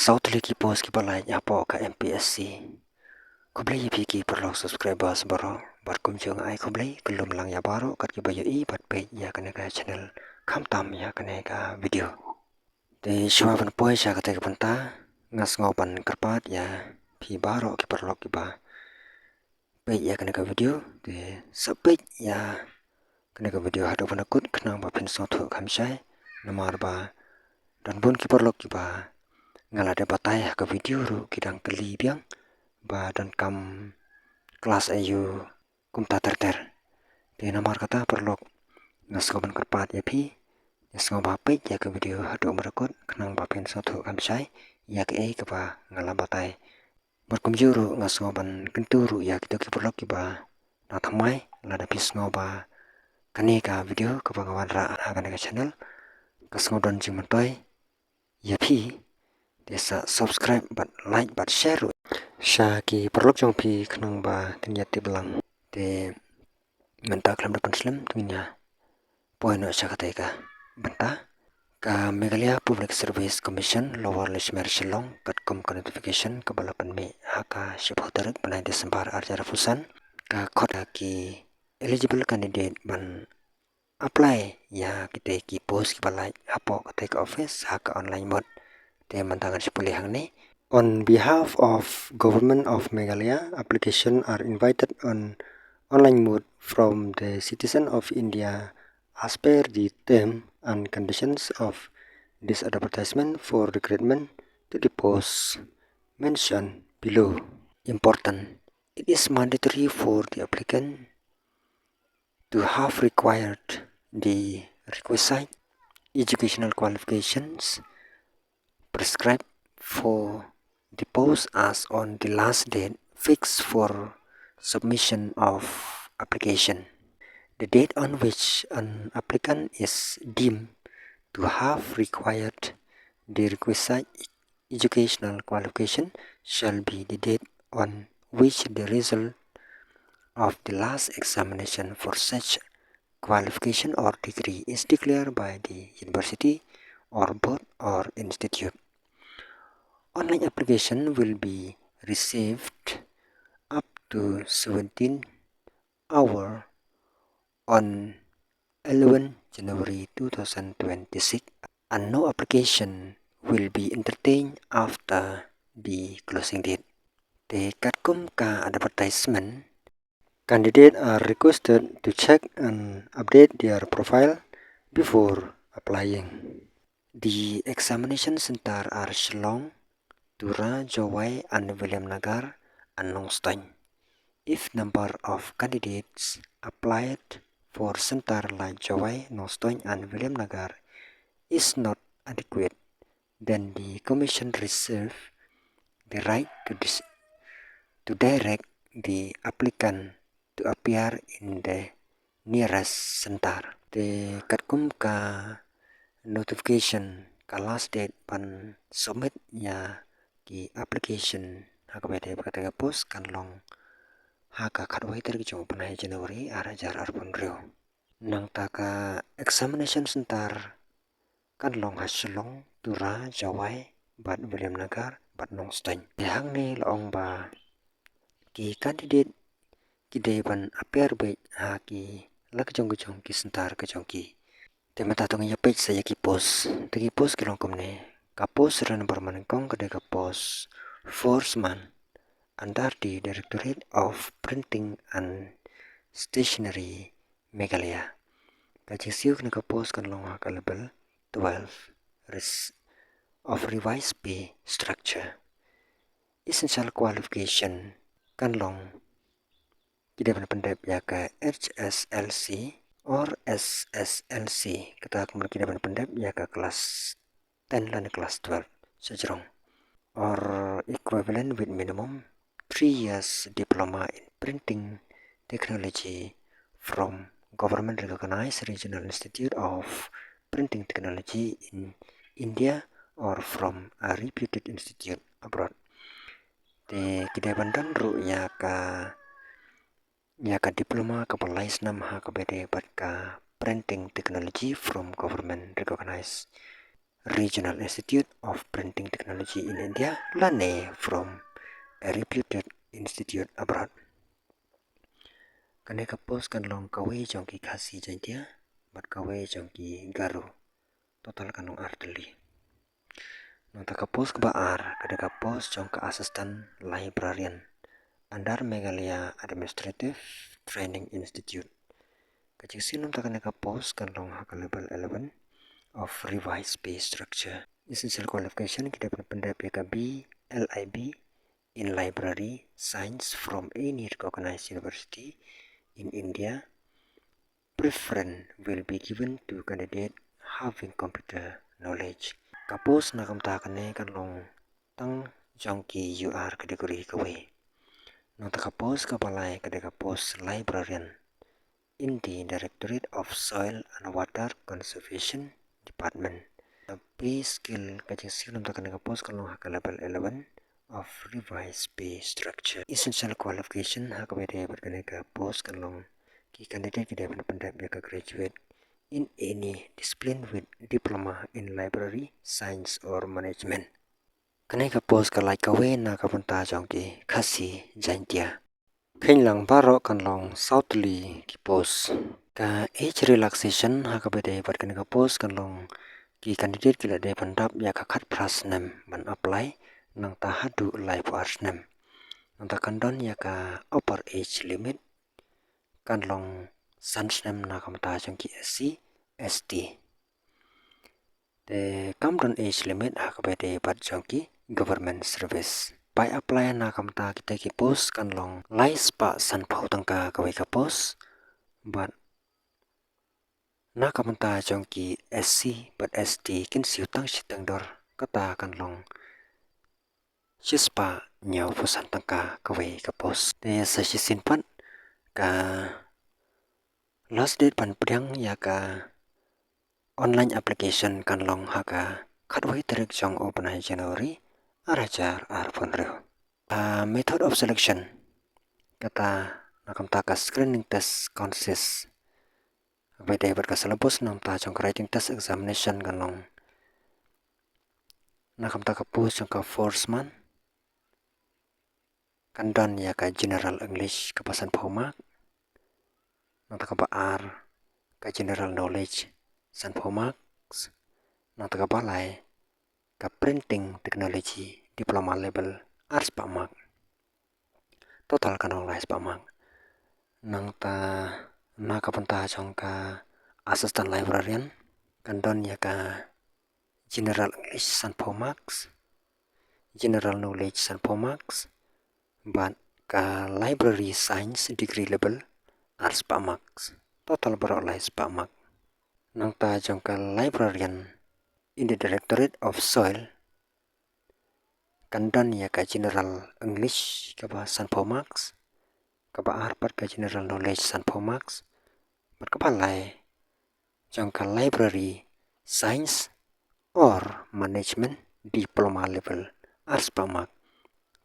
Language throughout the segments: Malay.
South Lake post ki palai apo ka MPSC. Kublai pi ki perlu subscribers baro bar kumjung ai kublai kelum lang ya baro kat ki bayo I bat page ya kane ka channel kam tam ya kane ka video. Te shwa ban poi sha ka te panta ngas ngopan kerpat ya pi baro ki perlu ki ba page ya kane ka video te sub page ya kane ka video hadu ban kut knang ba pin so thu kham shai namar ba dan bun ki perlu ki ba ngalade batai ka video ru kidang keli biang ba dan kam kelas ayu kum tater di nomor kata perlu ngaskoban kerpat ya pi ngasko bape ya ke video hadu merekut kenang bapin satu kam sai ya ke ba ngalam batai berkum juru ngaskoban kenturu ya kita ki perlu ki ba na thamai lada pis ngoba kani ka video ke bangawan ra agane ka channel kasngodon jimentoy ya pi desa subscribe but like but share sha ki perlu jong pi kenang ba kenyati belang de mentak lam depan slim tunya poino sha ka benta ka Meghalaya Public Service Commission Lower Lishmer Shillong katkom ka notification ka balapan me haka shibhotarik banai Desember arjara fusan ka khoda ki eligible candidate ban apply ya kita ki post ki balai apo ka office haka online mode te mantangan sipuli hang ni. On behalf of Government of Meghalaya, applications are invited on online mode from the citizen of India as per the term and conditions of this advertisement for recruitment to the posts mentioned below. Important. It is mandatory for the applicant to have required the requisite educational qualifications prescribed for the post as on the last date fixed for submission of application. The date on which an applicant is deemed to have required the requisite educational qualification shall be the date on which the result of the last examination for such qualification or degree is declared by the university or board or institute. Online application will be received up to 17 hours on 11 January 2026 and no application will be entertained after the closing date. The Katkum ka advertisement, candidates are requested to check and update their profile before applying. The examination center are Shillong, Tura, Jowai, and William Nagar, and Nongstoin. If number of candidates applied for center like Jowai, Nongstoin, and William Nagar is not adequate, then the commission reserves the right to direct the applicant to appear in the nearest center. The Katkum ka notification ka last date pan submit ya ki application haka bete bakata post kan long haka kadwai ter ki jong panai January arajar arpon rio nang taka examination center kan long hasilong Tura Jawai bat William Nagar bat Nongstoin hang ni long ba ki candidate ki deban appear be ha ki lak jong ki center ka jong ki tema tatong ya page saya ki post ki long komne ka post ran permanengkong ke ka post Forceman under the Directorate of Printing and Stationery Meghalaya. Kajisiuk na ka post kan long ka level 12 of revised pay structure. Essential qualification kan long kita pandai ya ka HSLC or SSLC kita kita pandai ya ka kelas 10 dan kelas 12 sejrong or equivalent with minimum 3 years diploma in printing technology from government recognized regional institute of printing technology in India or from a reputed institute abroad. De kita bandan ru ya ka diploma ka palais nam ha ka bede bat ka printing technology from government recognized Regional Institute of Printing Technology in India, lane from a reputed institute abroad. Kane ka post kan long kawe jong ki khasi jantia, but kawe jong ki garu, total kanong arteli. Nota ka post ba kada ka post jong ka assistant librarian, Andar Meghalaya Administrative Training Institute. Kajik sinum takane ka post kan long haka level 11 of revised pay structure. Essential qualification kita pendap PKB LIB in library science from any recognized university in India. Preference will be given to candidate having computer knowledge. Kapos na kamtakane kan long tang jongki UR kategori kawe. Nota kapos kapalay kada kapos librarian in the Directorate of Soil and Water Conservation Department. Pay skill kajing skill untuk kena kapos kalau hak level 11 of revised pay structure. Essential qualification hak beda berkena kapos kalau ki candidate kita pendap ya graduate in any discipline with diploma in library science or management. Kena kapos kalai kawe na kapunta jong ki kasi jantia. Keng lang baro kan long southly ki pos ka age relaxation hak beda berkena kapos kan long ki candidate kila de pandap ya kakat pras nem ban apply nang tahadu life arts nem nang takandon ya ka upper age limit kan long sans nem na kamta jong ki SC ST de kamdon age limit hak bede bat jong ki government service by apply na kamta kita ki post kan long lais pa san pau tangka kawe ka post but na kamanta jong ki SC but ST kin siu tang sitang dor kata kan long chispa nyau pusan tangka kawe ka pos de sa sisin pan ka last date pan pudang ya ka online application kan long haka khatwai tarik jong open January arajar arpon reo method of selection kata nakamta ka screening test consists beda berka syllabus nam ta jong writing test examination kan long nakam ta ka post jong ka force man kan don ya ka general English ka pasan phomak nang ta ka baar ka general knowledge san phomak nang ta ka balai ka printing technology diploma level arts pamak total kan long lais pamak nang ta na ka panta jong ka assistant librarian kan don ya ka general English san phomak general knowledge san phomak but ka library science degree level arts pamak total berolais pamak nang ta jong ka librarian in the Directorate of Soil kan don ya ka general English ka ba san phomak ka ba arpat ka general knowledge san phomak but ka balai jong ka library science or management diploma level arts pamak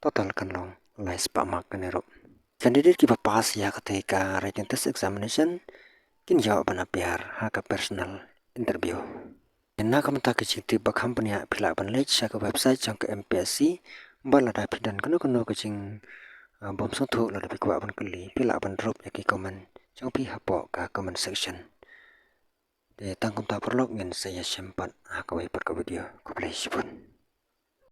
total kan long lais pamak kanero candidate ki pass ya ketika writing test examination kin jawaban apiar haka personal interview na kamta ke citi ba company pila ban lech sa ka website jang ke MPSC bala da pidan kono ke cing bom sotu la da pikwa ban kali pila ban drop ya ki comment jang pi hapo ka comment section de tangkum ta perlok ngin saya sempat haka wai per ka video ku play sipun